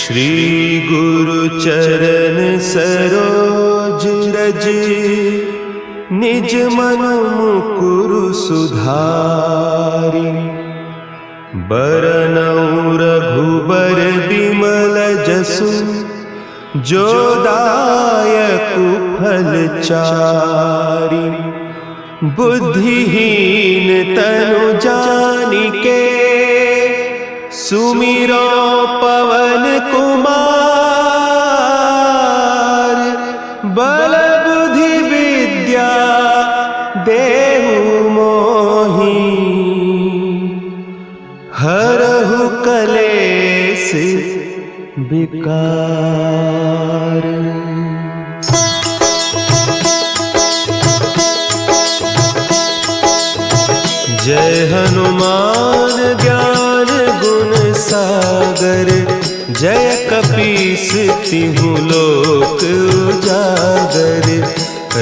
श्री गुरु चरण सरोज रज, निज मन मुकुरु सुधारि। बरनउँ रघुबर बिमल जसु, जो दायकु फल चारि। बुद्धिहीन तनु जानिके, सुमिरो पवन कुमार। बल बुद्धि विद्या देहु मोहि, हरहु कलेस विकार। जय हनुमान ज्ञान गुण सागर, जय कपीस तिहु लोक उजागर।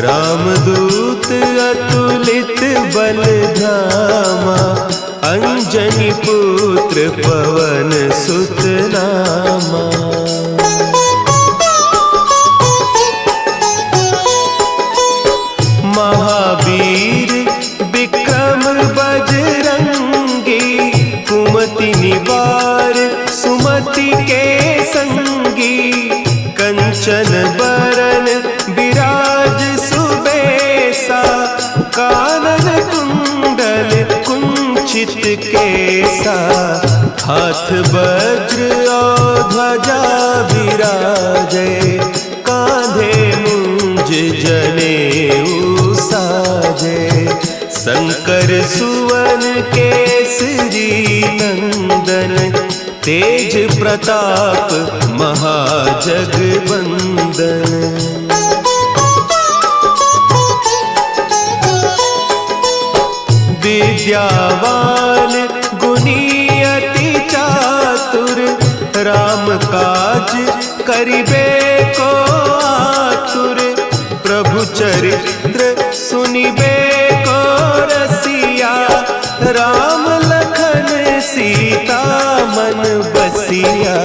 रामदूत अतुलित बल धामा, अंजनी पुत्र पवन सुत नामा। महावीर विक्रम बजरंगी, कुमति निवार सुमति के संगी। कंचन बरन विराज सुबेसा, कानन कुंडल कुंचित केसा। हाथ वज्र और ध्वजा विराजे, कांधे मुंज जनेऊ साजे। शंकर सुवन केसरी नंदन, तेज प्रताप महाजगवंदन। विद्यावान गुणी अति चातुर, राम काज करिबे को आतुर। प्रभु चरित्र सुनिबे को रसिया, राम लखन सीता मन बसिया।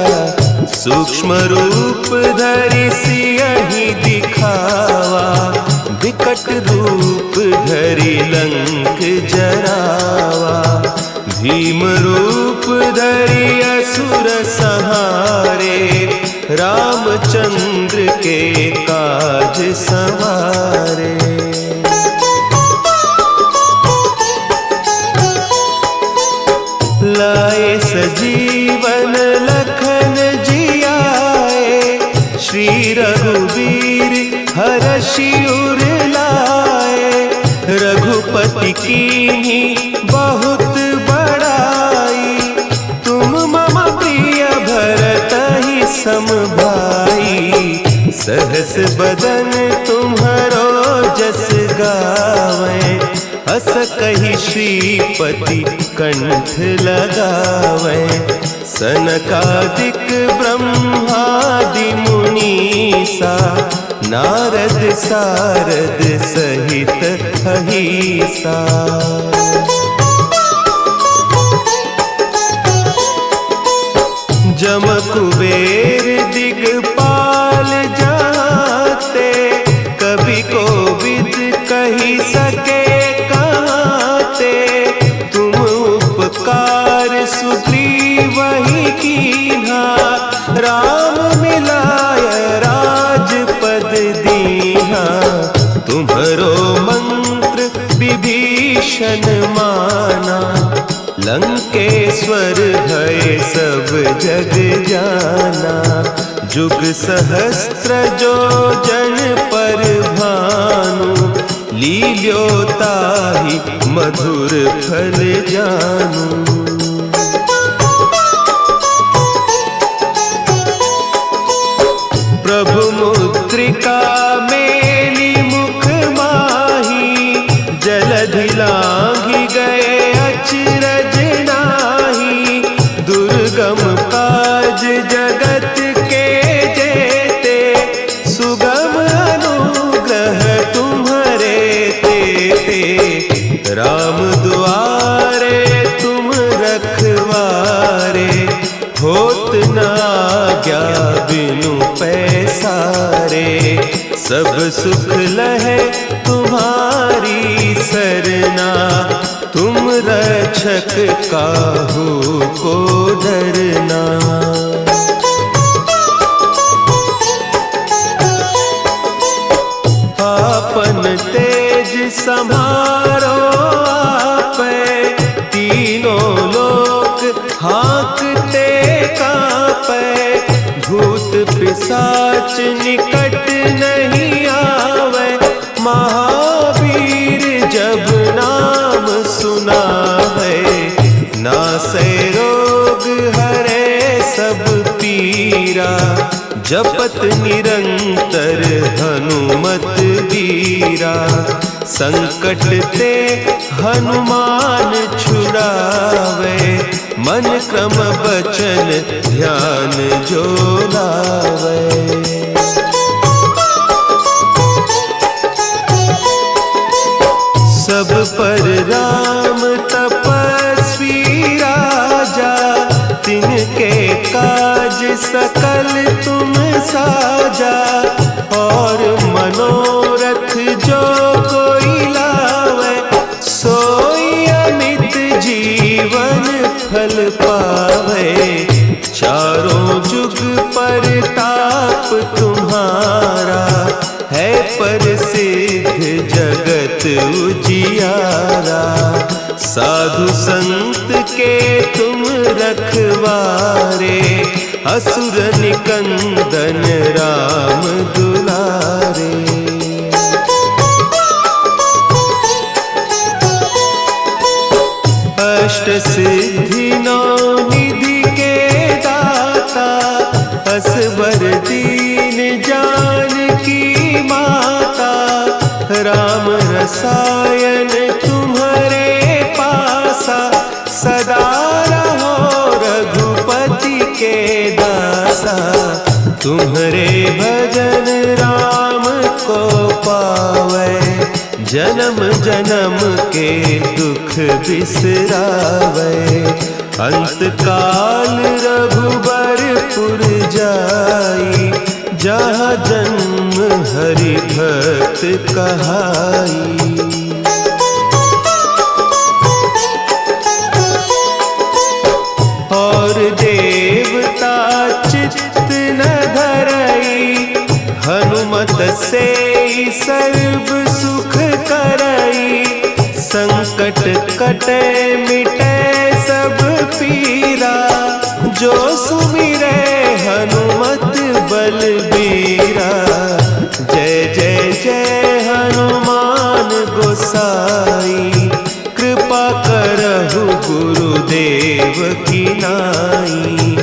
सूक्ष्म रूप धरि सियहि दिखावा, विकट रूप धरि लंक जरावा। भीम रूप धरि असुर संहारे, रामचंद्र के काज सवारे। लाए सजीवन लखन जियाए, श्री रघुवीर हरषि उर लाए। रघुपति कीन्ही बहुत बड़ाई, तुम मम प्रिय भरतहि सम भाई। सहस बदन तुम्हरो जस गावें, अस कहि श्रीपति कंठ लगावें। सनकादिक ब्रह्मादि मुनीसा, नारद सारद सहित अहीसा। जम कुबेर दिगपाल जाते, कवि कोविद कहि सके कहते। तुम उपकार सुग्रीवहि कीन्हा, राम मिलाय राजपद दीन्हा। तुम्हरो मंत्र विभीषण माना, लंकेश्वर भय सब जग जाना। जुग सहस्त्र जो जन पर भानु, लील्यो ताहि मधुर फल जानू। प्रभु मुद्रिका मेली मुख माही, जलधि लांघि गए अचरज नाही। दुर्गम काज जगत के जेते, सुगम अनुग्रह तुम्हरे तेते। राम दुआरे तुम सारे, सब सुख लहे तुम्हारी सरना। तुम रक्षक काहू को डरना। आपन तेज समारो आपे, तीनों लोक हाँकते कांपे। भूत पिशाच निकट नहीं आवे, महावीर जब नाम सुनावे। नासै रोग हरे सब पीरा, जपत निरंतर हनुमत वीरा। संकट ते हनुमान छुड़ावे, मन क्रम बचन ध्यान जो लावे। सब पर राम तपस्वी राजा, तिनके काज सकल तुम साजा। और मनोरथ जो कोई लावे, सोई अमित जीवन फल पावे। चारों जुग परताप तुम्हारा, है प्रसिद्ध जगत उजियारा। साधु संत के तुम रखवारे, असुर निकंदन राम दुलारे। अष्ट सिद्धि नौ निधि के दाता, असवर दीन जानकी माता। राम रसायन तुम्हारे पासा, सदा रहो रघुपति के दासा। तुम्हारे भजन राम को पावे, जन्म जन्म के दुख बिसरावे। अंत काल रघुबरपुर जाई, जहाँ जन्म हरि भक्त कहाई। और देवता चित्त न धरई, हनुमत से सर्व सुख करई। संकट कटे मिटे सब पीरा, जो सुमिरे हनुमत बलबीरा। जय जय जय हनुमान गोसाई, कृपा करहु गुरुदेव की नाई।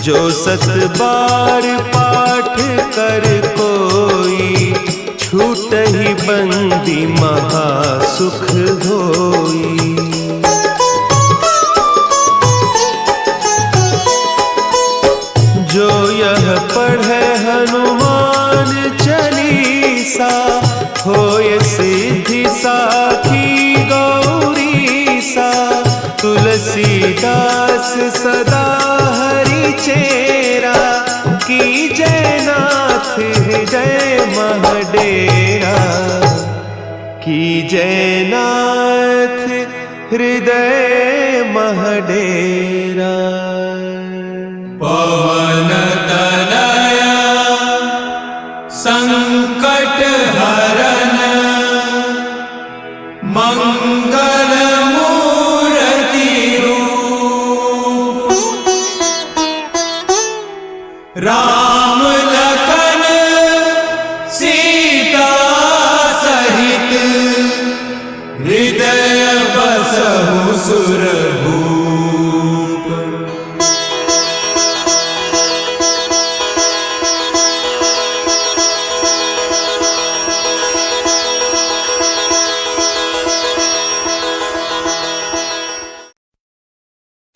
जो सत बार पाठ कर कोई, छूटहि बंदी महासुख होई। जो यह पढ़े हनुमान चालीसा, होय सिद्धि साखी गौरीसा। तुलसीदास सदा हरि चेरा, की जयनाथ हृदय महडेरा। की जयनाथ हृदय महडेरा। पवन तनया संकट हरन, मंगल मूर्ति रूप। राम लखन सीता सहित, हृदय बसहु सुरभूप।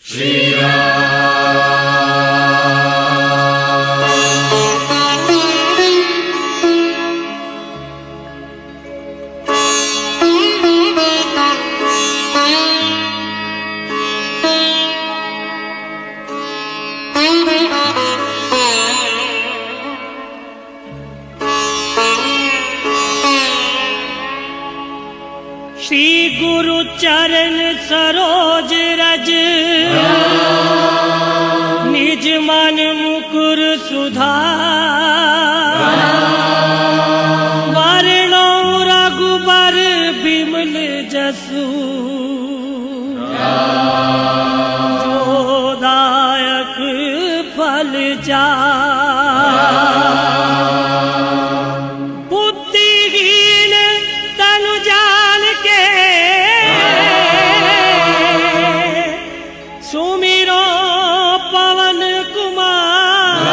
श्री राम गुरु चरण सरोज रज निज मन मुकुर सुधार वरणो रघुबर बिमल जसु जो दायक फल जा बुद्धिहीन तनु जान के सुमिरो पवन कुमार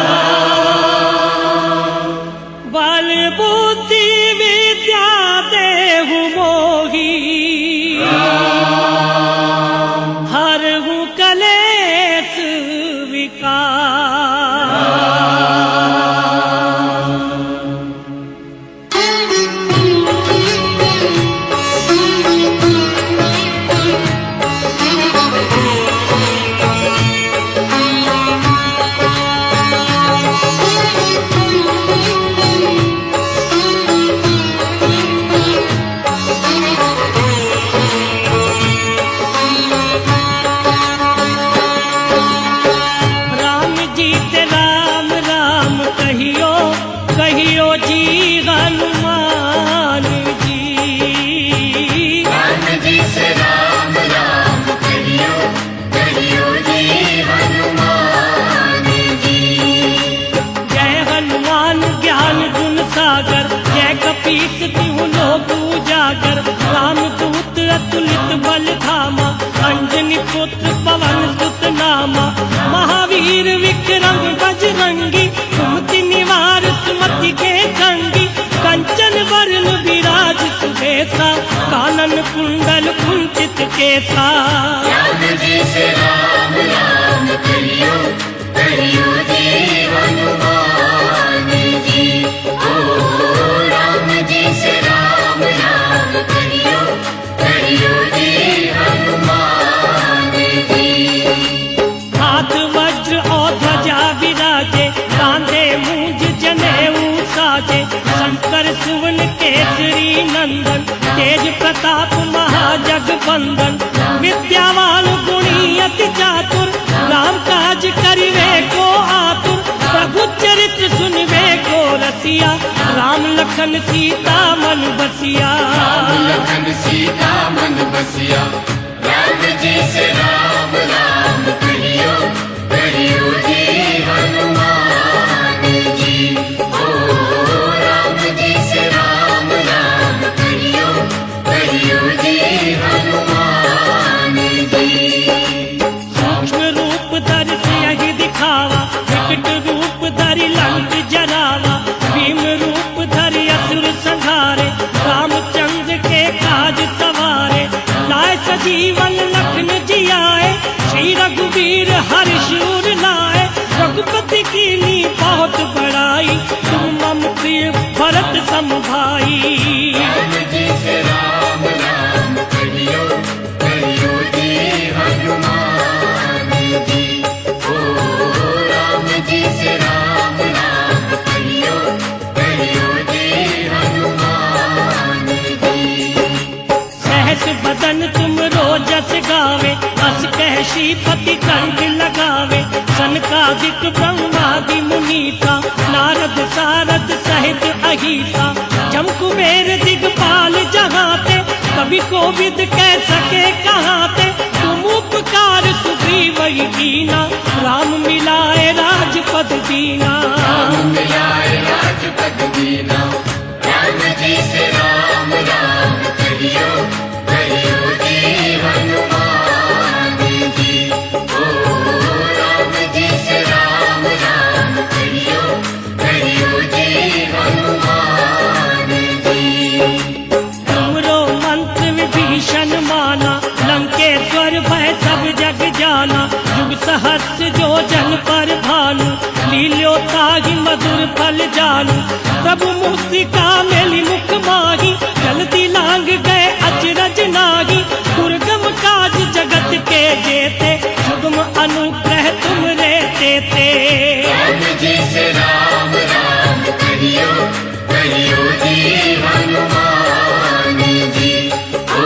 बल बुद्धि विद्या देहु मोही हरहु कलेश विकार। कहियो जी हनुमान जी राम जी से राम राम कहियो कहियो जी हनुमान जी। जय हनुमान ज्ञान गुण सागर जय कपीस तिहु लोक उजागर रामदूत अतुलित बल धामा अंजनी पुत्र पवन सुत नामा महावीर विक्रम बजरंगी सुमति निवार सुमति के संगी कंचन वरण विराज सुबेसा कानन कुंडल कुंचित केसा। राम जी से राम राम कहियो कहियो जी हनुमान जी। ओ राम जी से राम राम कहियो कहियो जी हनुमान जी। हाथ वज्र और ध्वजा विराजे कांधे मूंज जनेऊ साजे शंकर सुवन केसरी नंदन तेज प्रताप महाजगबंदन विद्यावान गुणी अति चातुर राम काज करिवे को आतुर प्रभु चरित्र सुनवे को रसिया राम लखन सीता मन बसिया। राम लखन सीता मन बसिया राम जी से राम राम कहियो कहियो जी हनुमान जी। ओ राम जी से राम राम कहियो कहियो जी हनुमान जी। सूक्ष्म रूप धरि सियहि दिखावा विकट रूप धरि लंक जरावा भीम रूप धरि असुर संहारे रामचंद्र के काज सवारे लाए सजीवन लखन जियाए श्री रघुवीर हर्षूर लाए रघुपति कीन्ही बहुत बड़ाई तुम मम प्रिय भरत सम भाई। राम जी से राम राम कहियो कहियो जी हनुमान जी। ओ राम जी से राम राम कहियो कहियो जी हनुमान जी। सहस बदन तुम रोजस गावे अस कह श्रीपति कंठ लगावे सनकादिक ब्रह्मादि मुनीसा नारद सारद सहित अहिसा जम कुबेर दिगपाल जहाते कवि कोविद कह सके कहाते तुम उपकार सुग्रीव ही कीना राम मिलाए राजपद दीना। राम मिलाए राजपद दीना राम जी से राम राम कहियो कहियो जी हनुमान जी। ओ राम जी से राम राम कहियो कहियो जी हनुमान जी। तुमरो मंत्र विभीषण माना लंकेश्वर भय सब जग जाना युग सहस्र जो जन पर भानु लील्यो ताहि मधुर फल जानू प्रभु मुस्तिका मेली मुख माही जल्दी लांग गए अचरज नाही दुर्गम काज जगत के जेते सुगम अनुग्रह तुम रे देते। राम जी से राम राम कहियो कहियो जी हनुमान जी। ओ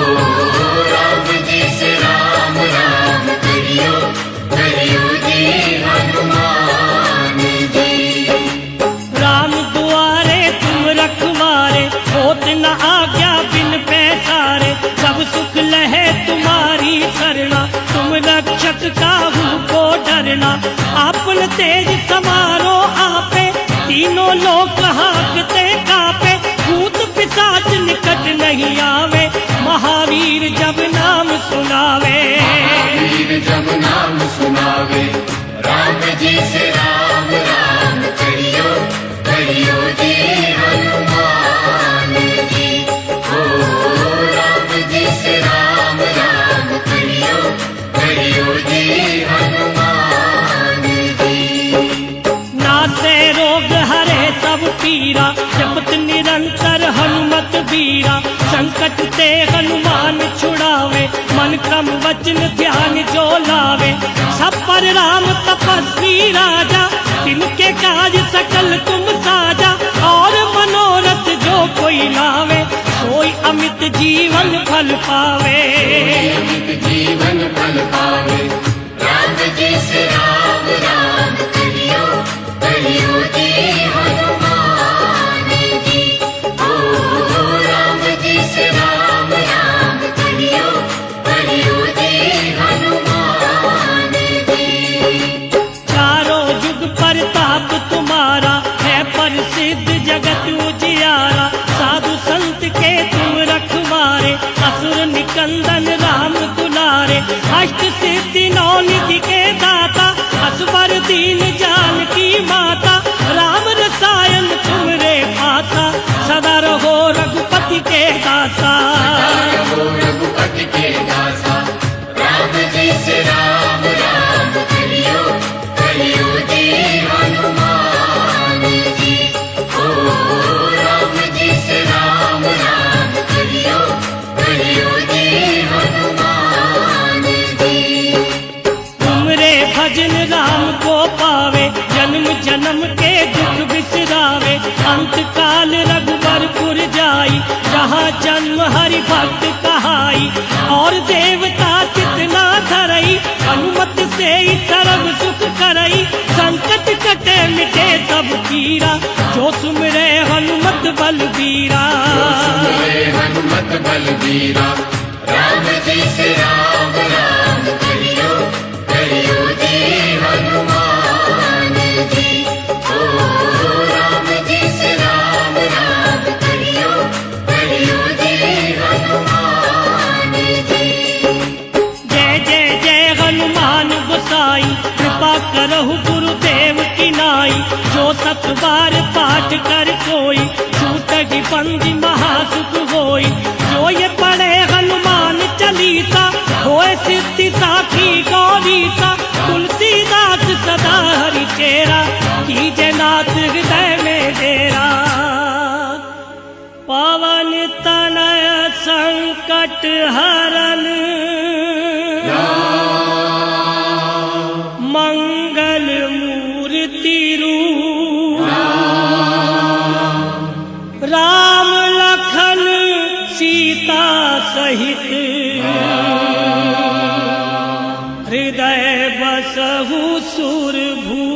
आपन तेज समारो आपे, तीनों लोक हाकते कापे, भूत पिशाच निकट नहीं आवे, महावीर जब नाम सुनावे। महावीर जब नाम सुनावे, राम जी से राम राम करियो, करियो जी हनुमान जी। ओ राम जी से राम राम करियो, करियो जी हनुमान जी। नासे रोग हरे सब पीरा, जपत निरंतर हनुमत बीरा, संकट ते हनुमान छुड़ावे, मन क्रम वचन ध्यान जो लावे। सब पर राम तपस्वी राजा, तिनके काज सकल तुम साजा, और मनोरथ जो कोई लावे, सोई अमित जीवन फल पावे। अमित जीवन फल पावे, राम जी से राम राम करियो, करियो जी हनुमान जी। ओ राम जी से राम राम करियो, करियो जी हनुमान जी। चारों युग प्रताप तुम्हारा, है प्रसिद्ध जगत उजियारा, साधु संत के तुम रखवारे, असुर निकंदन राम दुलारे, अष्ट सिद्धि नौ निधि के दाता, असवर दीन जानकी माता, राम रसायन तुमरे पासा, सदा रहो रघुपति के दासा। रहो रघुपति के दासा, राम जी से राम राम करियो, करियो जी हनुमान जी। ओ राम जी से राम राम करियो, करियो जी हनुमान जी। तुमरे भजन राम को पावे, जन्म जन्म के दुख बिसरावे, अंत काल रघुबरपुर जाई, जहाँ जन्म हरि भक्त कहाई, और देवता कितना धरई, हनुमत से ही सर्व सुख करई, संकट कटे मिटे सब पीरा, जो सुमरे हनुमत बलबीरा। सुमरे हनुमत बलबीरा, राम जी से राम राम करियो, करियो जी हनुमान जी। ओ राम जी से राम राम करियो, करियो जी हनुमान जी। जय जय जय हनुमान गोसाई, कृपा करहु गुरुदेव की नाई, जो सत बार पाठ कर कोई, छूटहि बंदी महासुख होई, जो ये पढ़े हनुमान चालीसा, होए सिद्धि साखी गौरीसा, तुलसीदास सदा हरि चेरा, कीजे नाथ हृदय में डेरा। पवन तनय संकट हरन, मंगल मूर्ति रूप, राम लखन सीता सहित, हृदय बसहु सुरभूप।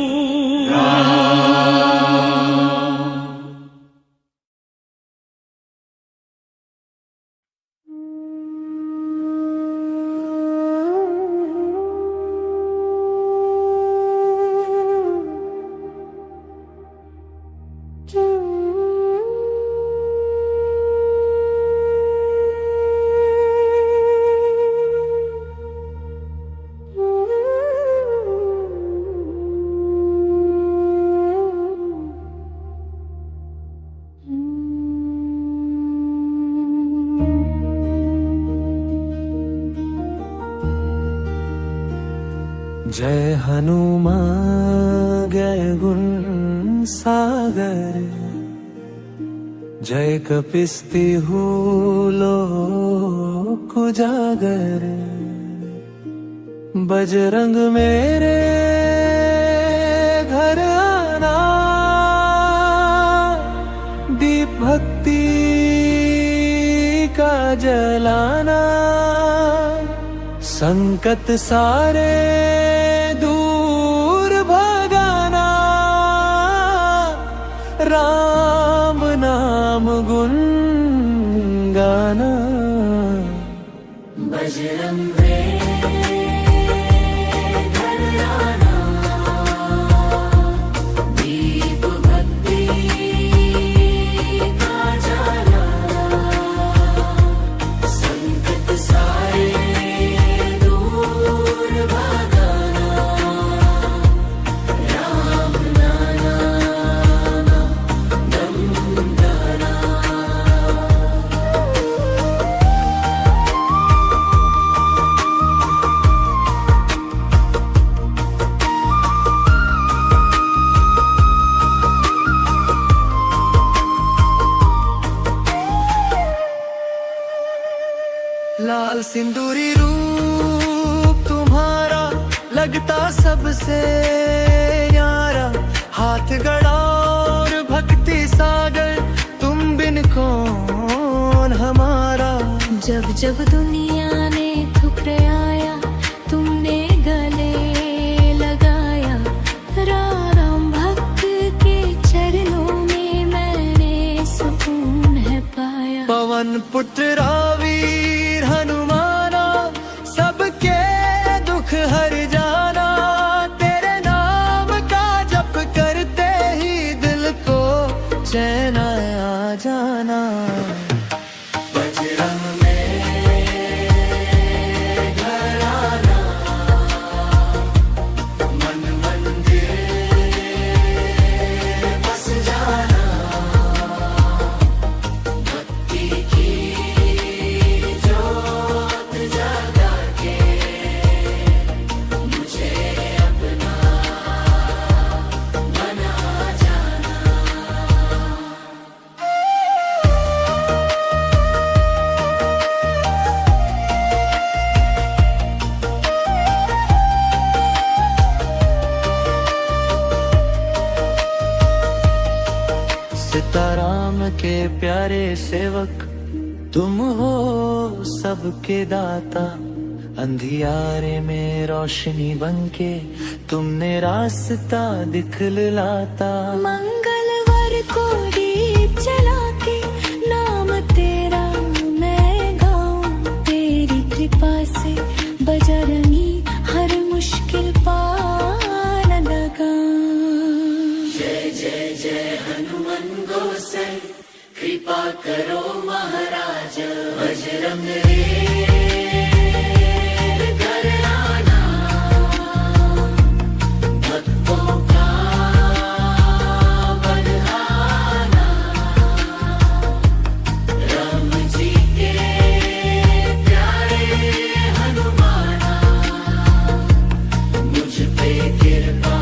जय हनुमान जय गुण सागर, जय कपिस्तिहु लोक उजागर, बजरंग मेरे घर आना, दीप भक्ति का जलाना, संकट सारे दूर भगाना, राम नाम गुण गाना। बजरंग घर आना, सबसे न्यारा, हाथ गड़ा और भक्ति सागर, तुम बिन कौन हमारा। जब जब दुनिया ने ठुकराया, तुमने गले लगाया। राम भक्त के चरणों में मैंने सुकून है पाया। पवन पुत्र वीर हनुमाना, सबके दुख हर जाना। तेरे नाम का जप करते ही दिल को चैन आ जाना। बजरंग में घर आना, मन मंदिर बस जाना। भक्ति की जोत जगा के मुझे अपना बना जाना। सीताराम के प्यारे सेवक, तुम हो सबके दाता। अंधियारे में रोशनी बनके तुमने रास्ता दिखलाता। मंगलवार को दीप जला के नाम तेरा मैं गाऊं। तेरी कृपा से बजरंगी हर मुश्किल पार लगा। जय जय जय हनुमान गोसाई, कृपा करो महाराज। बजरंग रे घर आना, भक्तों का बलहाना। राम जी के प्यारे हनुमाना, मुझ पे कृपा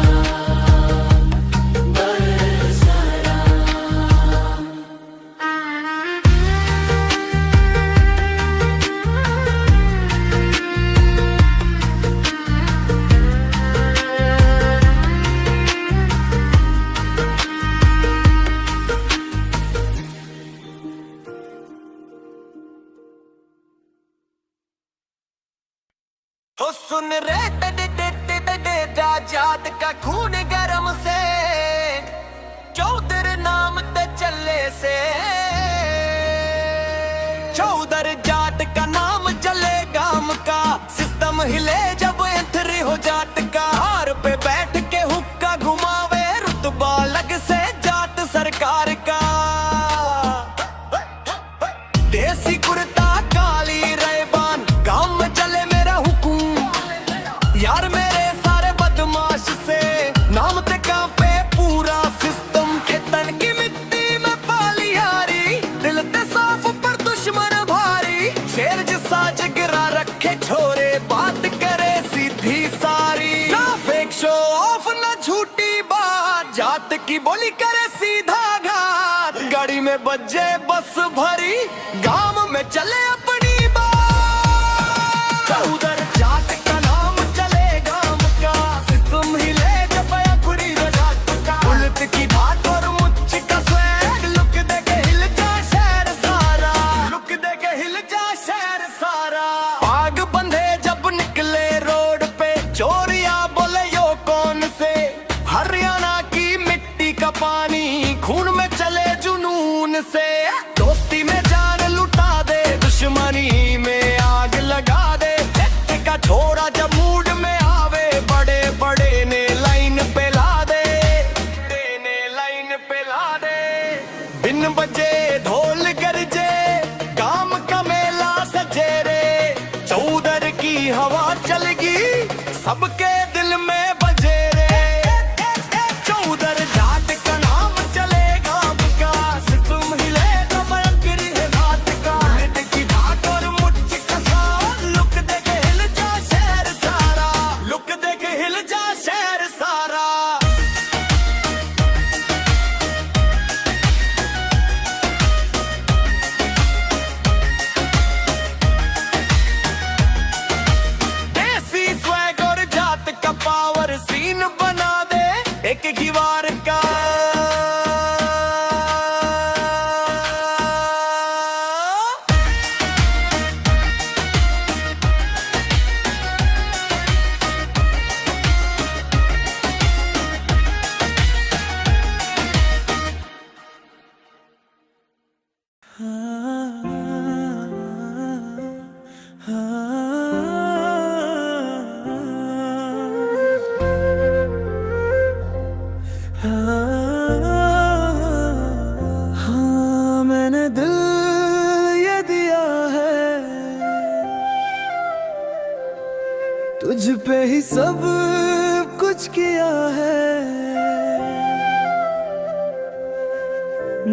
बरसाना। ओ सुन रे जात का खून गरम से, चौधर नाम ते चले से। चौधर जाट का नाम चले गाम का, सिस्टम हिले जब एंट्री हो जाट का। हार पे बैठ के हुक्का घुमावे, रुतबा लग से जाट सरकार का। देसी कुर्ता काली रेबान, गांव में चले मेरा हुकुम। यार मेरे सारे बदमाश से नाम ते कांपे पूरा सिस्टम। खेतन की मिट्टी में पाली यारी, दिल ते साफ पर दुश्मन भारी। शेर जिसा जिगरा रखे छोरे, बात करे सीधी सारी। ना फेक शो ऑफ ना झूठी बात, जात की बोली करे सीधा घात। गाड़ी में बजे बस भरी, गांव में चले अपनी बात। उधर जाट का नाम चले गांव का, सिस्टम हिले जब अकुरी जाट का। उलट की बात और मुच्छ का स्वैग, लुक दे के हिल जा शहर सारा। लुक दे के हिल जा शहर सारा। आग बंधे जब निकले रोड पे, चोरिया बोले यो कौन से। हरियाणा की मिट्टी का पानी, खून में चले जुनून से। दोस्ती में जान लुटा दे, दुश्मनी में आग लगा दे। का छोरा जब मूड में आवे, बड़े बड़े ने लाइन पे ला दे। ने लाइन पे ला दे। बिन बजे ढोल गरजे, गांव का मेला सजे रे। चौधर की हवा चलगी, सबके दिल में बजे रे। चौधर जाट का नाम चले गांव का, सिस्टम हिले जब अकरी है बात का। मिट की ढाट और मुच्छ का साथ, लुक दे के हिल जा शहर सारा। लुक दे के हिल जा शहर सारा।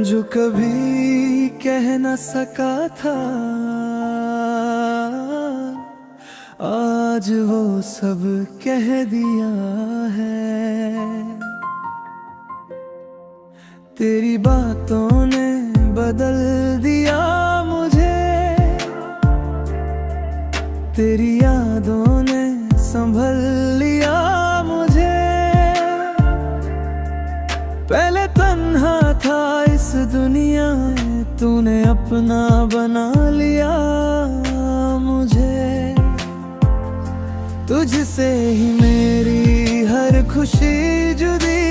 जो कभी कह न सका था आज वो सब कह दिया है। तेरी बातों ने बदल दिया मुझे, तेरी यादों ने संभल लिया मुझे। पहले तन्हा था इस दुनिया में, तूने अपना बना लिया मुझे। तुझसे ही मेरी हर खुशी जुदी,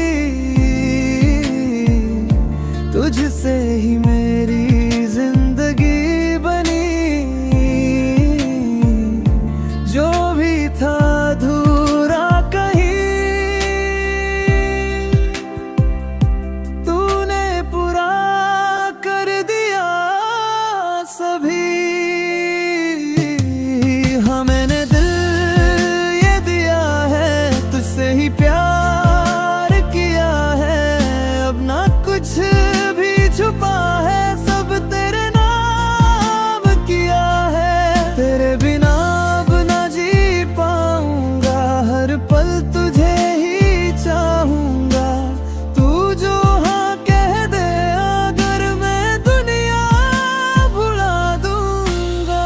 तुझसे ही मेरी जिंदगी बनी। जो भी था अधूरा कहीं, तूने पूरा कर दिया सभी। हाँ मैंने दिल ये दिया है, तुझसे ही प्यार किया है। अब ना कुछ भी छुपा है, सब तेरे नाम किया है। तेरे बिना अब ना जी पाऊंगा, हर पल तुझे ही चाहूंगा। तू जो हाँ कह दे, अगर मैं दुनिया भुला दूंगा।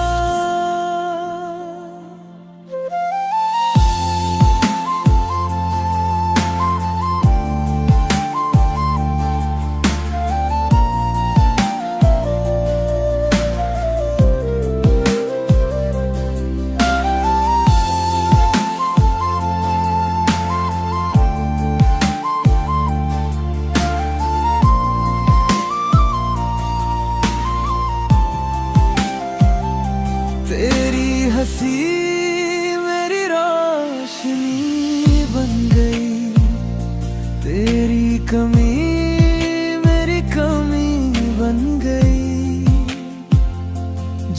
तेरी हंसी मेरी रोशनी बन गई, तेरी कमी मेरी कमी बन गई।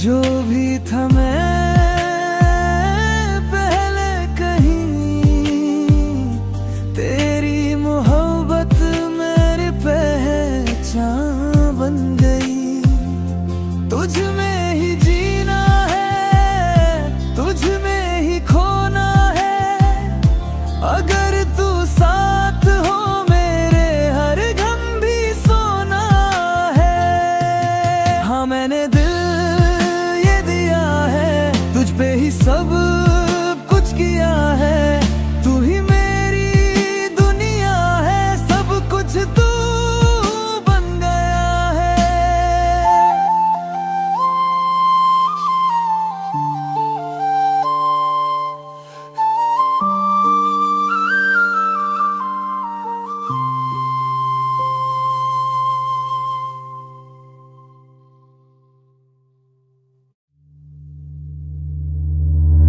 जो भी था मैं पहले कहीं, तेरी मोहब्बत मेरी पहचान बन गई। तुझ में ही जीना है, तुझ में ही खोना है। अगर तू साथ हो मेरे, हर गम भी सोना है। हाँ मैंने दिल ये दिया है, तुझ पे ही सब कुछ किया है। तू ही मेरी दुनिया है, सब कुछ तू बन गया है।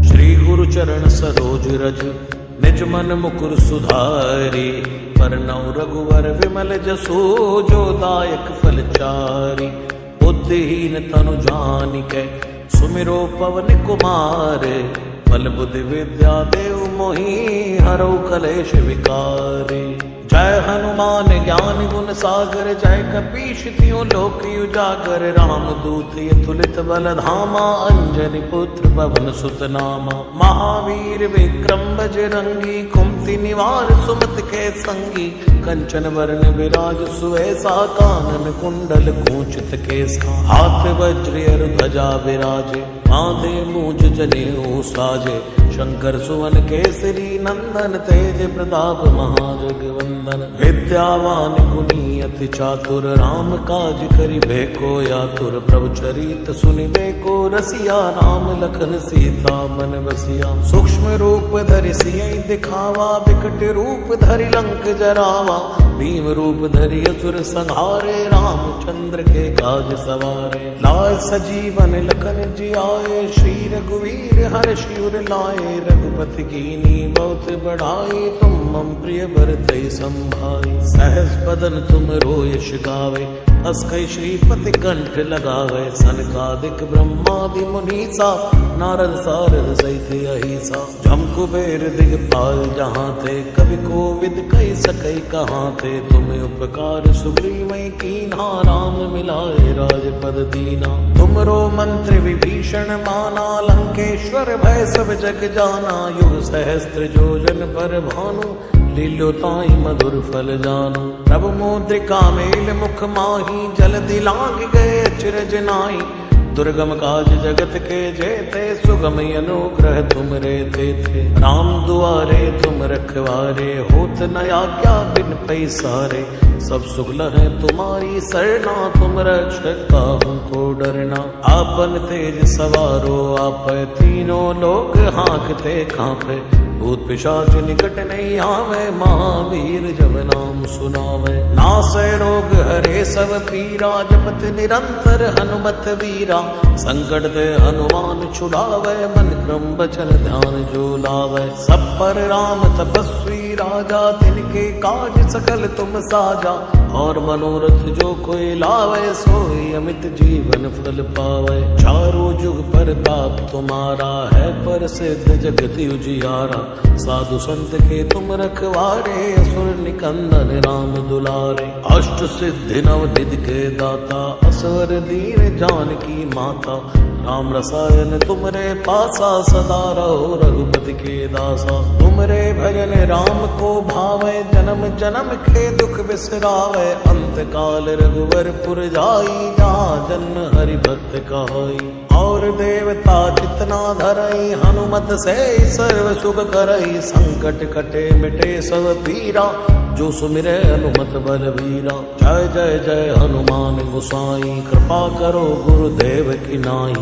श्री गुरु चरण सरोज रज, निज मन मुकुर सुधारी। परनौ रघुवर विमल जसो, जो दायक फल चारी। बुद्धिहीन तनु जानिकै, सुमिरो पवन कुमार। बल बुद्धि विद्या देव मोहि, हरौ कलेश विकार। जय हनुमान ज्ञान गुण सागर, जय कपीश तिहुँ लोक उजागर। राम दूत अतुलित बल धामा, अंजनी पुत्र पवन सुत नामा। महावीर विक्रम बजरंगी, कुमति निवार सुमति के संगी। कंचन वरण विराज सुवेसा, कानन कुंडल कुंचित केसा। हाथ वज्र और ध्वजा विराजे, माथे मूंज जनेऊ साजे। शंकर सुवन केसरी नंदन, तेज प्रताप महाजगवंदन। विद्यावान गुणी अति चातुर, राम काज करिबे को आतुर। प्रभु चरित सुनिबे को रसिया, राम लखन सीता मन बसिया। सूक्ष्म रूप धरि सियहि दिखावा, विकट रूप धरि लंक जरावा। भीम रूप धरि असुर संहारे, रामचंद्र के काज सवारे। लाय सजीवन लखन जियाए, श्री रघुवीर हर्षि उर लाए। रघुपति कीन्ही बहु बहुत बढ़ाई, तुम मम प्रिय भरतई संभाई। सहस बदन तुम रोयश गावे, अस्कै श्रीपति कंठ लगावे। सनकादिक ब्रह्मादि मुनीसा, नारद सारद सहित अहिसा। जम कुबेर दिगपाल जहाँ थे, कवि कोविद कही सकई कहाँ थे। तुम्हें उपकार सुग्रीवै कीन्हा, राम मिलाए राजपद दीना। तुमरो मंत्र विभीषण माना, लंकेश्वर भय सब जग जाना। युग सहस्त्र योजन पर भानु, लील्योताई मधुर फल जानु। प्रभु मुद्रिका मेल मुख माही, जल्दी लाग गए अचरज नाई। दुर्गम काज जगत के जेते, सुगम अनुग्रह तुम रे थे। राम दुआरे तुम रखवारे, होत न आज्ञा बिन पैसारे। सब सुख लहै तुम्हारी सरना, तुम रक्षक काहू को डरना। आपन तेज सवारो आप, तीनों लोग हाँकते कांपे। भूत पिशाच निकट नहीं आवे, महावीर जब नाम सुनावे। नासै रोग हरे सब पीरा, जपत निरंतर हनुमत वीरा। संकट ते हनुमान छुड़ावे, मन क्रम बचन ध्यान जो लावे। सब पर राम तपस्वी राजा, तिनके काज सकल तुम साजा। और मनोरथ जो कोई लावे, सोई अमित जीवन फल पावे। चारों जुग प्रताप तुम्हारा है, प्रसिद्ध जगत उजियारा। साधु संत के तुम रखवारे, असुर निकंदन राम दुलारे। अष्ट सिद्धि नव निधि के दाता, असवर दीन जानकी माता। राम रसायन तुमरे पासा, सदा रहो रघुपति के दासा। तुमरे भजन राम को भावे, जन्म जन्म के दुख बिसरावे। अंत काल रघुवर पुर जाई, जहाँ जन्म हरि भक्त कहाई। और देवता जितना धरई, हनुमत से सर्व सुख करई। संकट कटे मिटे सब पीरा, जो सुमिरे हनुमत बलवीरा। जय जय जय हनुमान गोसाई, कृपा करो गुरुदेव की नाई।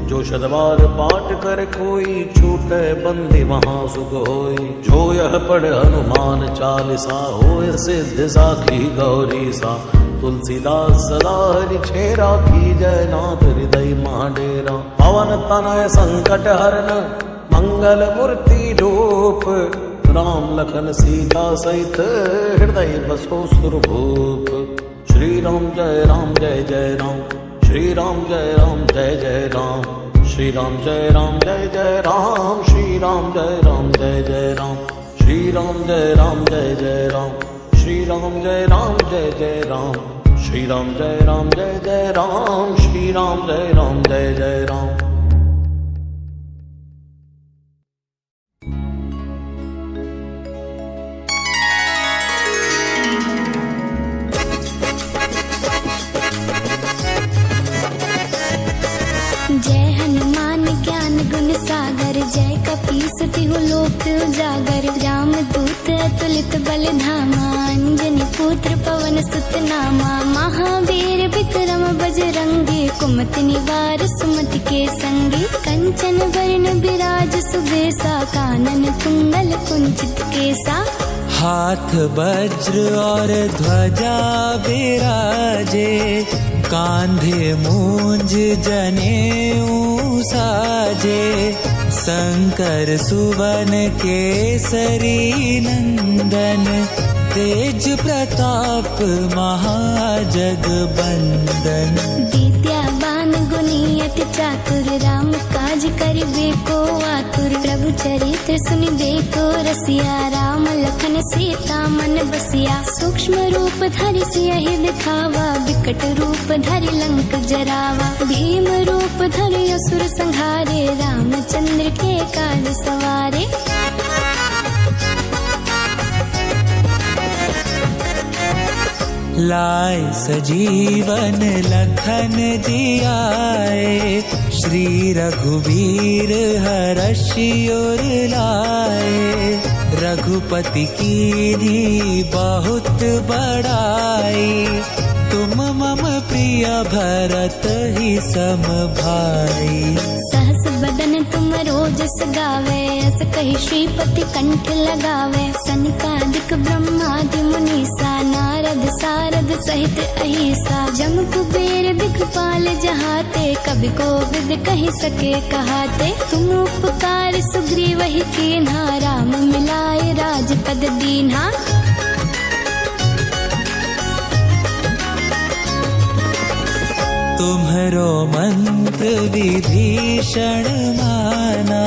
जो शतवार पाठ कर कोई, छूटे बंदी वहाँ सुख होई। जो यह पढ़ हनुमान चालीसा, होय सिद्ध साखी गौरी सा। तुलसीदास सदा हरि छेरा, की जय नाथ हृदय महाडेरा। पवन तनय संकट हरन, मंगल मूर्ति रूप। राम लखन सीता सहित, हृदय बसो सुरभूप। श्री राम जय राम जय जय राम, श्री राम जय राम जय जय राम। श्री राम जय राम जय जय राम, श्री राम जय राम जय जय राम। श्री राम जय राम जय जय राम, श्री राम जय राम जय जय राम। श्री राम जय राम जय जय राम, श्री राम जय राम जय जय राम। जय हनुमान ज्ञान गुण सागर, जय कपीस तिहु लोक उजागर। राम दूत अतुलित बल धामा, अंजनी पुत्र पवन सुत नामा। महावीर विक्रम बजरंगी, कुमति निवार सुमति के संगी। कंचन वरण विराज सुबेसा, कानन कुंडल कुंचित केसा। हाथ वज्र और ध्वजा बिराजे, कांधे मूंज जनेऊ साजे। शंकर सुवन केसरी नंदन, तेज प्रताप महाजगबंदन। विद्यावान गुणियति चातुर, राम काज करिबे को आतुर। प्रभु चरित्र सुनिबे को रसिया, राम लखन सीता मन बसिया। सूक्ष्म रूप धरि सियहि दिखावा, विकट रूप धरि लंक जरावा। भीम रूप धरि असुर संहारे, रामचंद्र के काज सवारे। लाए सजीवन लखन जियाए, श्री रघुवीर हरषि उर लाए। रघुपति कीन्ही बहुत बड़ाई, तुम मम प्रिय भरत ही सम भाई। सहस बदन तुम रोजस गावे, अस कहि श्रीपति कंठ लगावे। सनकादिक ब्रह्मादि मुनीसा, नारद सारद सहित अहिसा। जम कुबेर दिख पाल जहाते, कभी को विद कही सके कहाते। तुम उपकार सुग्रीव ही कीन्हा, राम मिलाए राजपद दीन्हा। तुम्हरो मंत्र विभीषण माना,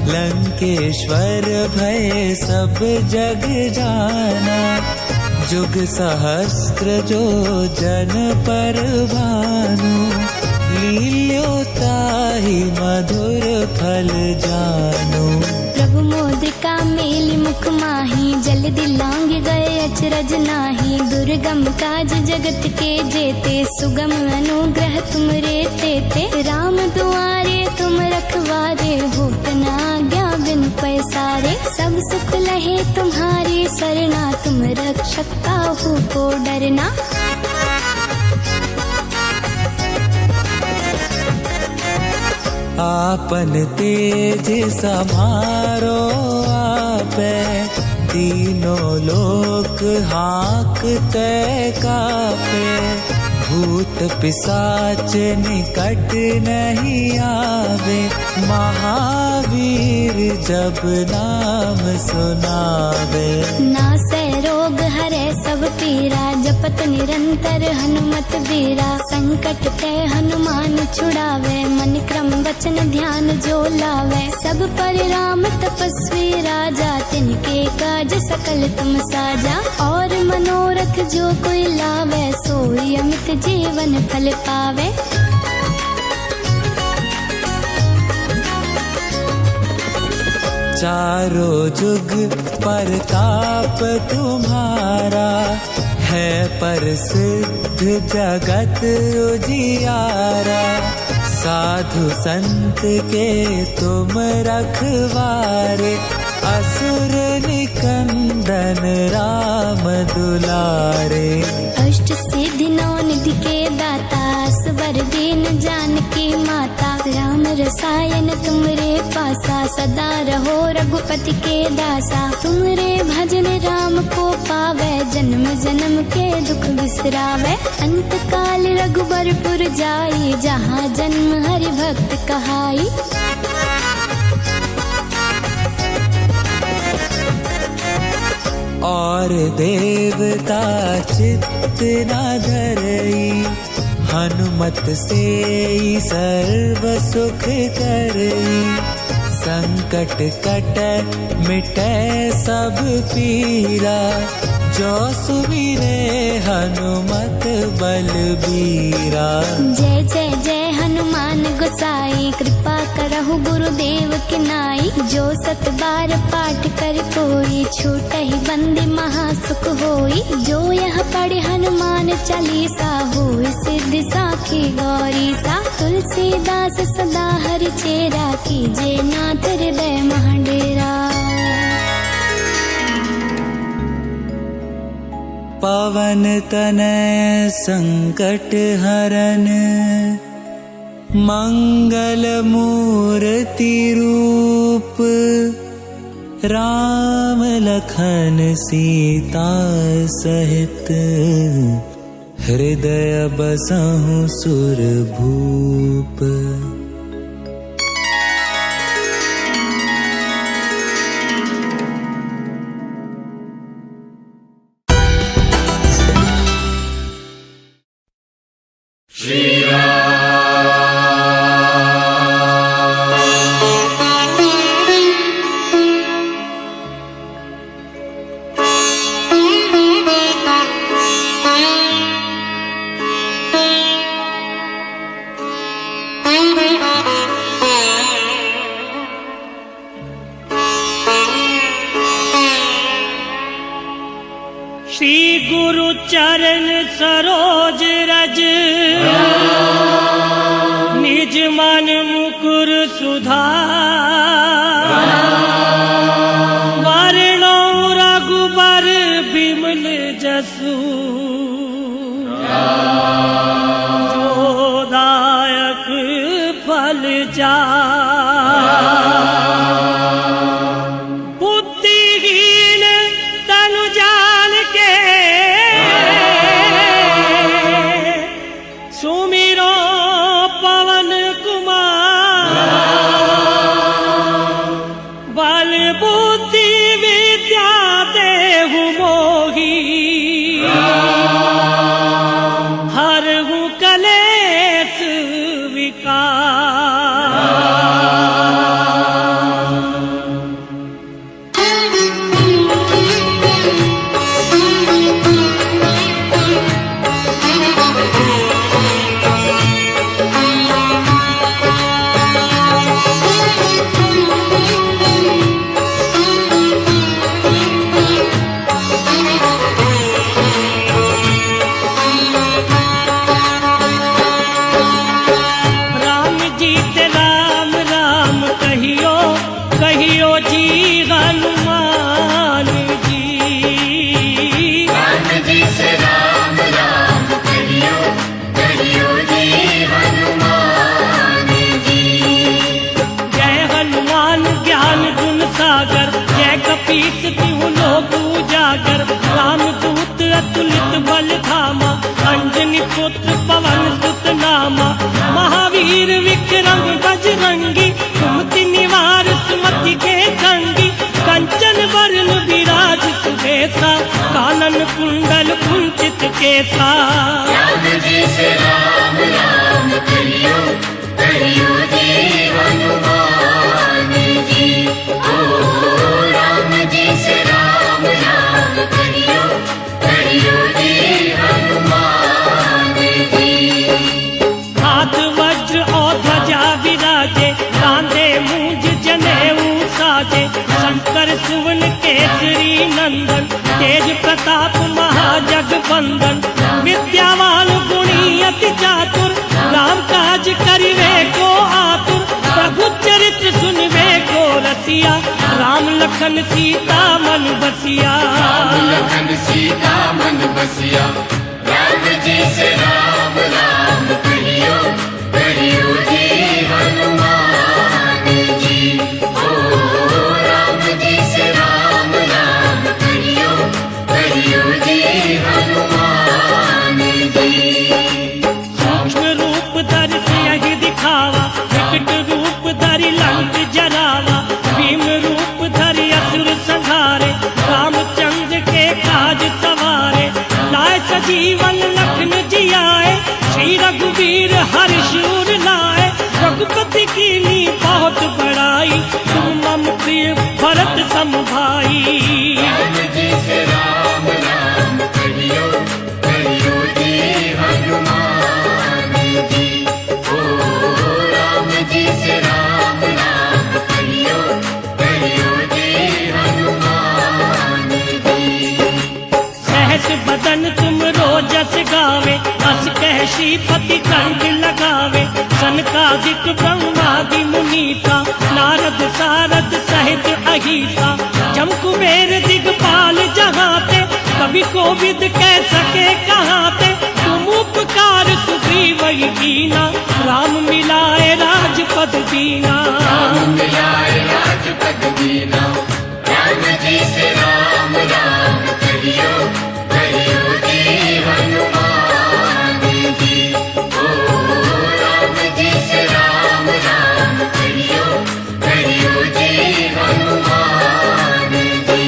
लंकेश्वर भय सब जग जाना। जुग सहस्त्र जो जन पर भानु, लील्योताहि मधुर फल जानु। प्रभु मोदिका मेली मुख माही, जल्दी लांग गए अचरज नाही। दुर्गम काज जगत के जेते, सुगम अनुग्रह तुमरे तेते। राम दुआरे तुम रखवारे, होत न आज्ञा बिन पैसारे। सब सुख लहे तुम्हारी सरना, तुम रक्षक काहू को डरना। आपन तेज समारो आपे, तीनों लोक हांकते कापे। भूत पिशाच निकट नहीं आवे, महावीर जब नाम सुनावे। नासै रोग हरे सब पीरा, जपत निरंतर हनुमत बीरा। संकट ते हनुमान छुड़ावे, मन क्रम वचन ध्यान जो लावे। सब पर राम तपस्वी राजा, तिनके काज सकल तुम साजा। और मनोरथ जो कोई लावे, सोई अमित जीवन फल पावे। चारों जुग परताप तुम्हारा, है प्रसिद्ध जगत उजियारा। साधु संत के तुम रखवारे, असुर निकंदन राम दुलारे। अष्ट सिद्धि नौ निधि के दाता, असवर दीन जानकी माता। राम रसायन तुमरे पासा, सदा रहो रघुपति के दासा। तुमरे भजन राम को पावे, जन्म जन्म के दुख बिसरावे। अंत काल रघुबरपुर जाई, जहाँ जन्म हरि भक्त कहाई। और देवता चित्त न धरई, हनुमत से सर्व सुख करई। संकट कटे मिटे सब पीरा, जो सुमिरे हनुमत बलबीरा। जय जय जय हनुमान गोसाई, कृपा करहु गुरुदेव की नाई। जो सत बार पाठ कर कोई, छूटहि बंदी महासुख होई। जो यह पढ़े हनुमान चालीसा, होई सिद्धि साखी गौरी सा। तुलसीदास सदा हरि चेरा, कीजे नाथ हृदय महाडेरा। पवन तनय संकट हरन, मंगल मूर्ति रूप। राम लखन सीता सहित, हृदय बसहु सुरभूप। श्री गुरु चरण सरोज रज, निज मन मुकुर सुधार। वरणो रघुबर बिमल जसु, जो दायक फल जा। बुद्धिहीन तनु जान के, सुमिरो अतुलित बल धामा, अंजनी पुत्र पवन सुत नामा। महावीर विक्रम बजरंगी, कुमति निवार सुमति के संगी। कंचन वरण विराज सुबेसा, कानन कुंडल कुंचित केसा। राम जी से राम राम करियो, करियो जी हनुमान जी। ओ राम जी से राम राम करियो, करियो जी हनुमान जी। हाथ वज्र और ध्वजा विराजे, कांधे मूंज जनेऊ साजे। शंकर सुवन केसरी नंदन, तेज प्रताप महाजगवंदन। विद्यावान गुणी अति चातुर, राम काज करिवे को आतुर। प्रभु चरित्र सुनवे को रसिया, राम लखन सीता मन बसिया। राम लखन सीता मन बसिया, राम जी से राम राम करियो, करियो जी हनुमान जी। ओ राम जी से राम राम करियो, करियो जी हनुमान जी। सूक्ष्म रूप धरि सियहि दिखावा, विकट रूप धरि लंक जरावा। भीम रूप धरि असुर संहारे, रामचंद्र के काज सवारे। लाए सजीवन लखन जियाए, श्री रघुवीर हर्षूर लाए। रघुपति कीनी बहुत बड़ाई, तुम मम प्रिय भरत सम भाई। राम जी से राम राम करियो, करियो जी हनुमान जी। ओ राम जी से राम राम करियो, करियो जी हनुमान जी। सहस बदन तुम रोजस गावे, अस कह श्रीपति कंठ लगावे। सनकादिक ब्रह्मादि मुनीसा, नारद सारद सहित अहिसा। जम कुबेर दिगपाल जहाते, कवि कोविद कह सके कहाते। तुम उपकार सुग्रीव ही कीना, राम मिलाए राजपद दीना। राम मिलाए राजपद दीना, राम जी से राम राम करियो, करियो जी हनुमान जी। ओ राम जी से राम राम करियो, करियो जी हनुमान जी।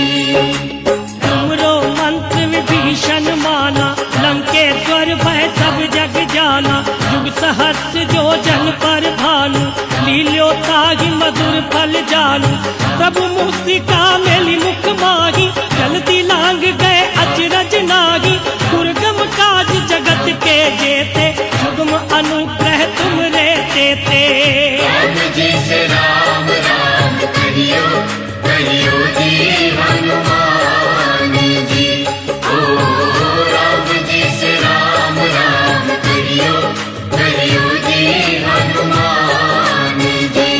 तुमरो मंत्र विभीषण माना, लंकेश्वर भय सब जग जाना। युग सहस्र जो जन पर भानु, लील्यो ताहि मधुर फल जानू। प्रभु मूषिका मेलि मुख माही, जल्दी लांग गए अचरज नाही। दुर्गम काज जगत के जेते, सुगम अनुग्रह तुम रे देते। राम जी से राम राम करियो, करियो जी हनुमान जी। ओ राम जी से राम राम करियो, करियो जी हनुमान जी।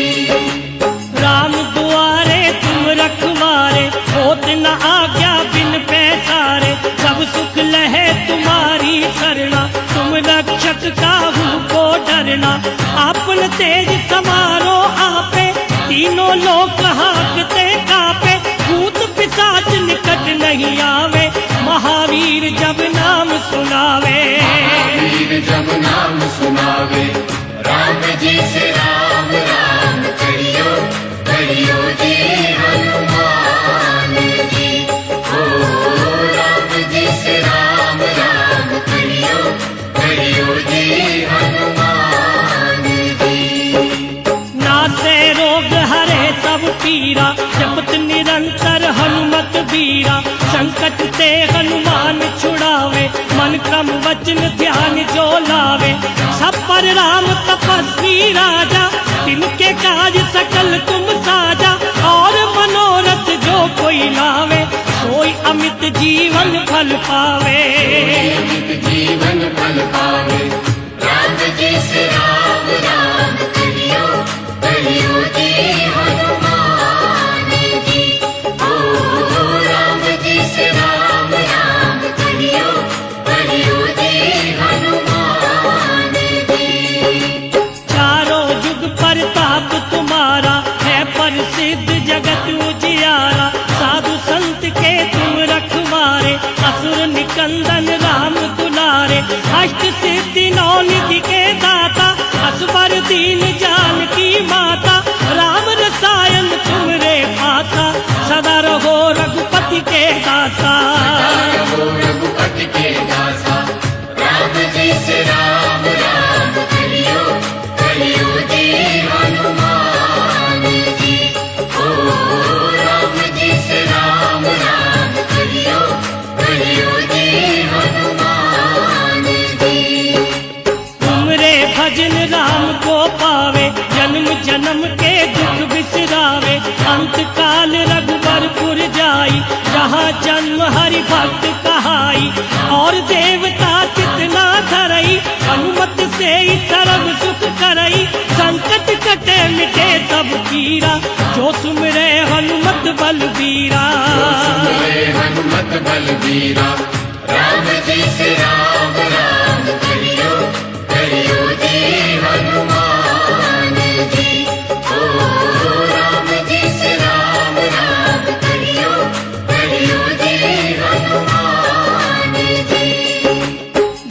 राम दुआरे तुम रखवारे, होत न आज्ञा बिन पैसारे। सब सुख लहे तुम्हारी सरना, तुम रक्षक काहू को डरना। आपन तेज समारो आपे, तीनों लोक हाकते कापे। भूत पिशाच निकट नहीं आवे, महावीर जब नाम सुनावे। वीर जब नाम सुनावे, राम जी से राम राम करियो, करियो जी हनुमान जी। ओ राम जी से राम राम करियो, करियो जी हनुमान जी। नासे रोग हरे सब पीरा, जपत निरंतर हनुमत बीरा। संकट ते हनुमान छुड़ावे, मन क्रम वचन ध्यान जो लावे। सब पर राम तपस्वी राजा, तिनके काज सकल तुम साजा। और मनोरथ जो कोई लावे, सोई अमित जीवन फल पावे। अमित जीवन फल पावे, राम जी से राम राम करियो, करियो जी हनुमान जी। ओ राम जी से राम राम करियो, करियो जी हनुमान जी। चारों युग प्रताप तुम्हारा, है प्रसिद्ध जगत उजियारा। साधु संत के तुम रखवारे, असुर निकट चंदन राम दुलारे, अष्ट सिद्धि नौ निधि के दाता, असवर दीन जानकी माता, राम रसायन तुमरे भाता, सदा रहो रघुपति के दाता। रहो रघुपति के दासा, राम जी से राम राम करियो, करियो जी हनुमान जी। ओ राम जी से राम राम करियो, करियो जी हनुमान जी। तुमरे भजन राम को पावे, जन्म जन्म के दुख बिसरावे, अंत काल रघुबरपुर जाई, जहाँ जन्म हरि भक्त कहाई, और देवता कितना धरई, हनुमत से ही सर्व सुख करई, संकट कटे मिटे सब पीरा, जो सुमरे हनुमत बलबीरा। हनुमत बलबीरा, राम जी से राम राम करियो, करियो जी हनुमान जी। ओ राम जी से राम राम करियो, करियो जी हनुमान जी।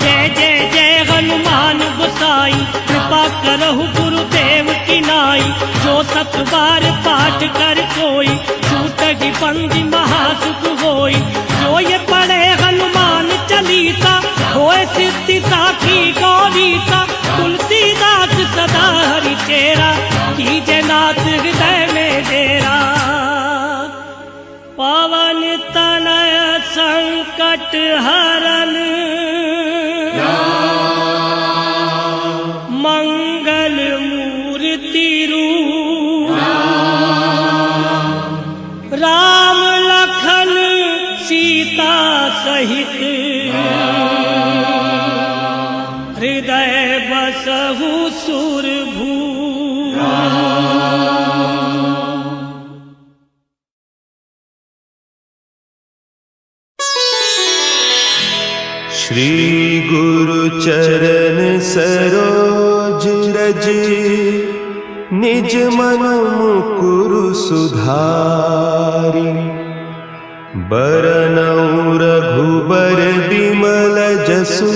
जय जय जय हनुमान गोसाई, कृपा करहु गुरुदेव की नाई, जो सत बार पाठ कर कोई, छूटहि बंदी महासुख होई, जो ये पढ़े हनुमान चालीसा, होए सिद्धि साखी गौरीसा, तुलसीदास सदा हरि चेरा, कीजे नाथ हृदय में डेरा। पवन तनय संकट हरन, मंगल मूर्ति रूप, राम लखन सीता सहित, हृदय बसहु सुरभूप। श्री गुरु चरण सरोज रज, निज मन मुकुरु सुधारि, बरनउँ रघुबर बिमल जसु,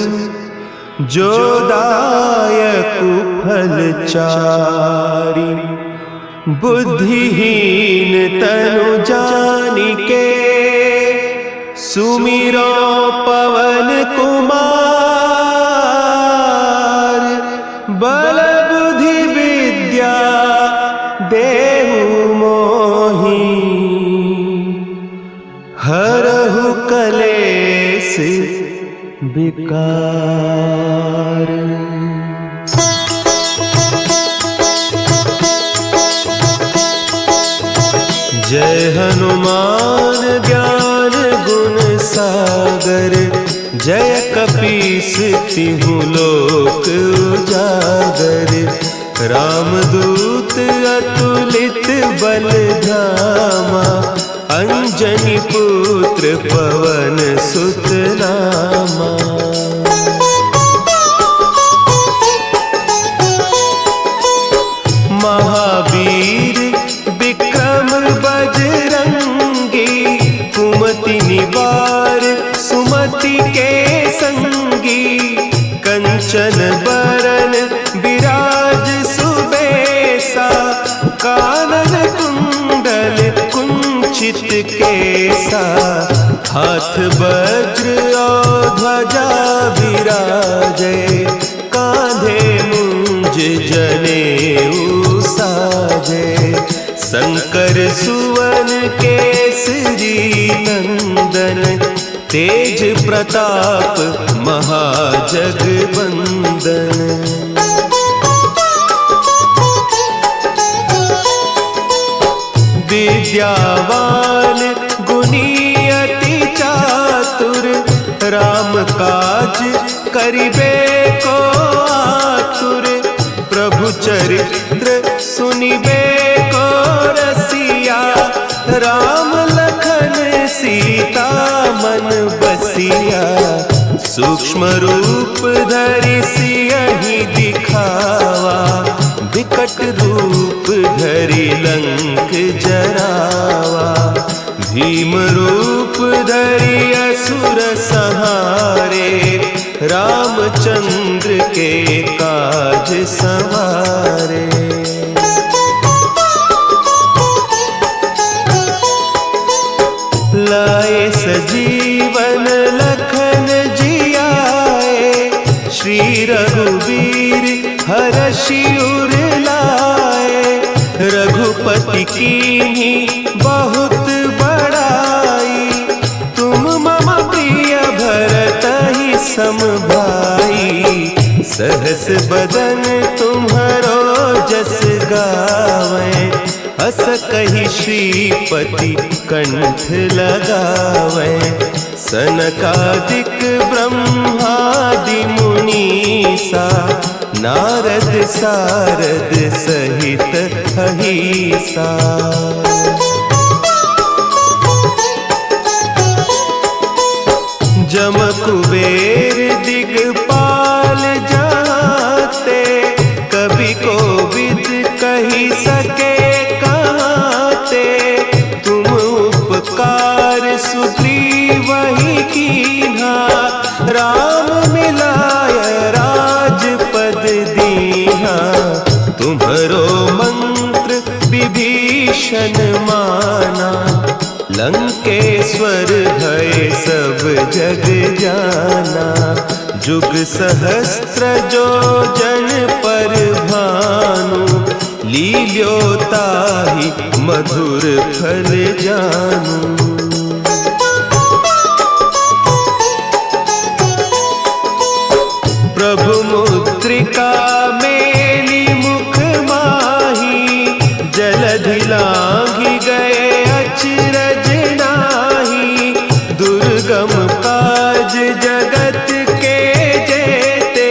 जो दायकु फल चारि। बुद्धिहीन तनु जानिके, सुमिरो पवन कुमार, बल बुद्धि विद्या देहु मोहि, हरहु कलेस विकार। जय हनुमान ज्ञान गुण सागर, जय कपीस तिहु लोक उजागर। रामदूत अतुलित बल धामा, अंजनी पुत्र पवन सुत नामा। महावीर विक्रम बजरंगी, कुमति निवार सुमति के संगी। कंचन बरन विराज सुबेसा, कानन कुंडल कुंचित केसा। हाथ वज्र और ध्वजा विराजे, कांधे मुंज जनेऊ साजे। शंकर सुवन केसरी नंदन, तेज प्रताप महाजगवंदन। विद्यावान गुणी अति चातुर, राम काज करिबे को आतुर। प्रभु चरित्र सुनिबे को रसिया, राम लखन सीता मन बसिया। सूक्ष्म रूप धरि सियहि दिखावा, विकट रूप धरि लंक जरावा। भीम रूप धरि असुर संहारे, रामचंद्र के काज संवारे। लाए सजीवन लखन जियाए, श्री रघुवीर हरषि उर लाए। रघुपति कीन्ही बहुत बड़ाई, तुम मम प्रिय भरतहि सम भाई। सहस बदन तुम्हरो जस गावें, हस कहि श्रीपति कंठ लगावें। सनकादिक ब्रह्मादि मुनीसा, नारद सारद सहित अहीसा। जम कुबेर दिगपाल जाते, कवि कोविद कही सके कहते। तुम उपकार सुग्रीवहि कीन्हा, राम मिलाय राजपद दीन्हा। तुम्हरो मंत्र विभीषण माना, लंकेश्वर भय सब जग जाना। जुग सहस्त्र जो जन पर भानु, लील्योताहि मधुर फल जानू। प्रभु मुद्रिका मेली मुख माही, जलधि लांघि गए अचरज नाही। दुर्गम काज जगत के जेते,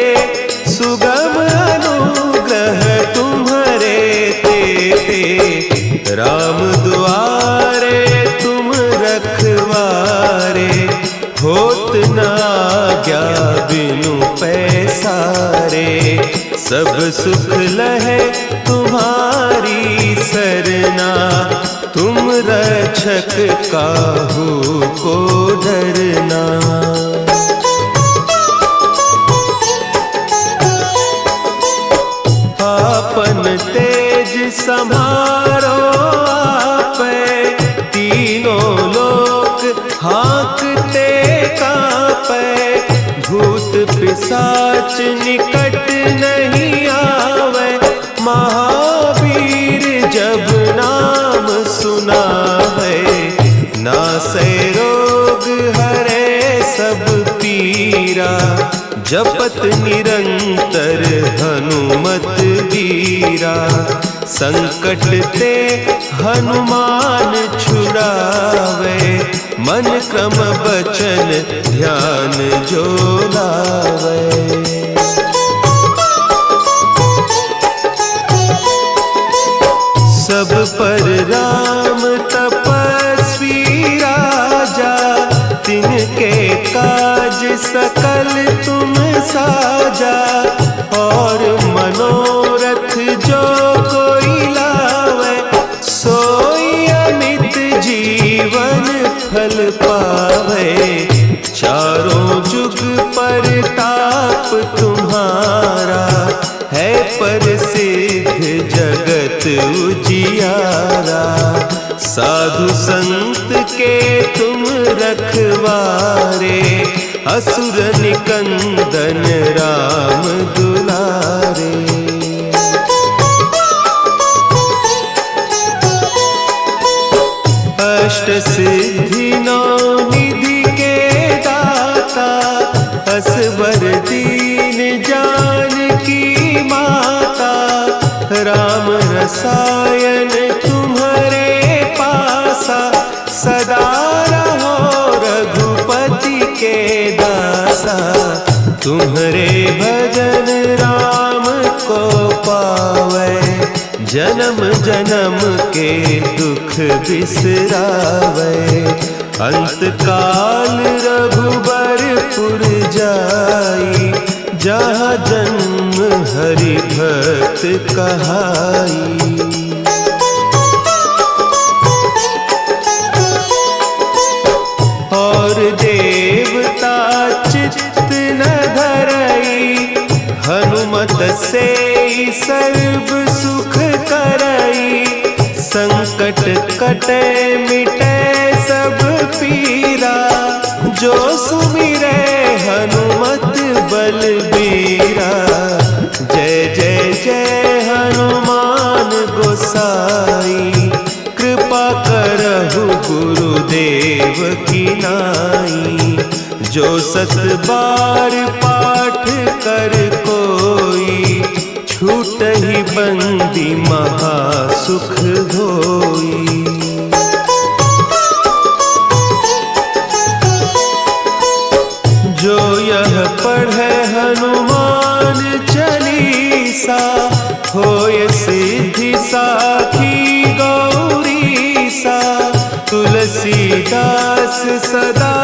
सुगम अनुग्रह तुम्हरे तेते। राम दुआरे तुम रखवारे, होत न आज्ञा बिनु पैसारे। सब सुख लहे तुम्हारी सरना, तुम रक्षक काहू को डरना। आपन तेज समारो आपै, तीनों लोक हाँकते कांपै। भूत पिशाच निकट नहीं आवे, महावीर जब नाम सुना है। नासै रोग हरे सब पीरा, जपत निरंतर हनुमत वीरा। संकट ते हनुमान छुड़ावे, मन क्रम बचन ध्यान जो लावे। सब पर राम तपस्वी राजा, तिनके काज सकल तुम साजा। और मनोरथ जो कोई लावे, सोई अमित जीवन फल पावे। चारों जुग परताप तुम्हारा, है प्रसिद्ध जगत उजियारा। साधु संत के तुम रखवारे, असुर निकंदन राम दुलारे। अष्ट सिद्धि नौ निधि के दाता, असवर दीन जानकी माता। राम रसायन तुम्हारे पासा, सदा रहो रघुपति के दासा। तुम्हारे भजन राम को पावे, जन्म जन्म के दुख बिसरावे। अंत काल रघुबरपुर जाई, जहाँ जन्म हरि भक्त कहाई। से सर्व सुख करई, संकट कटे मिटे सब पीरा। जो सुमिरे हनुमत बलबीरा, जय जय जय हनुमान गोसाई। कृपा करहु गुरुदेव की नाई, जो सत बार पाठ कर कोई, छूटहि बंदी महासुख होई। जो यह पढ़े हनुमान चालीसा, होय सिद्धि साखी गौरीसा। तुलसीदास सदा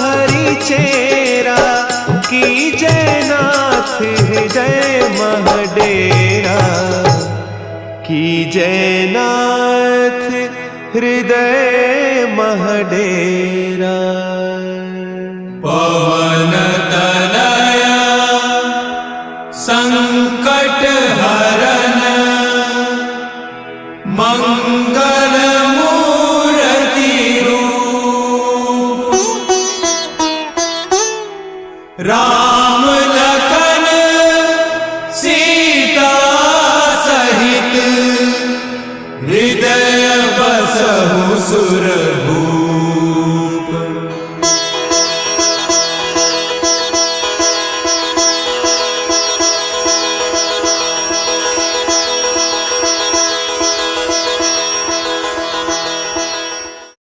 हरि चेरा, की जयनाथ हृदय महडेरा। की जयनाथ हृदय महडेरा।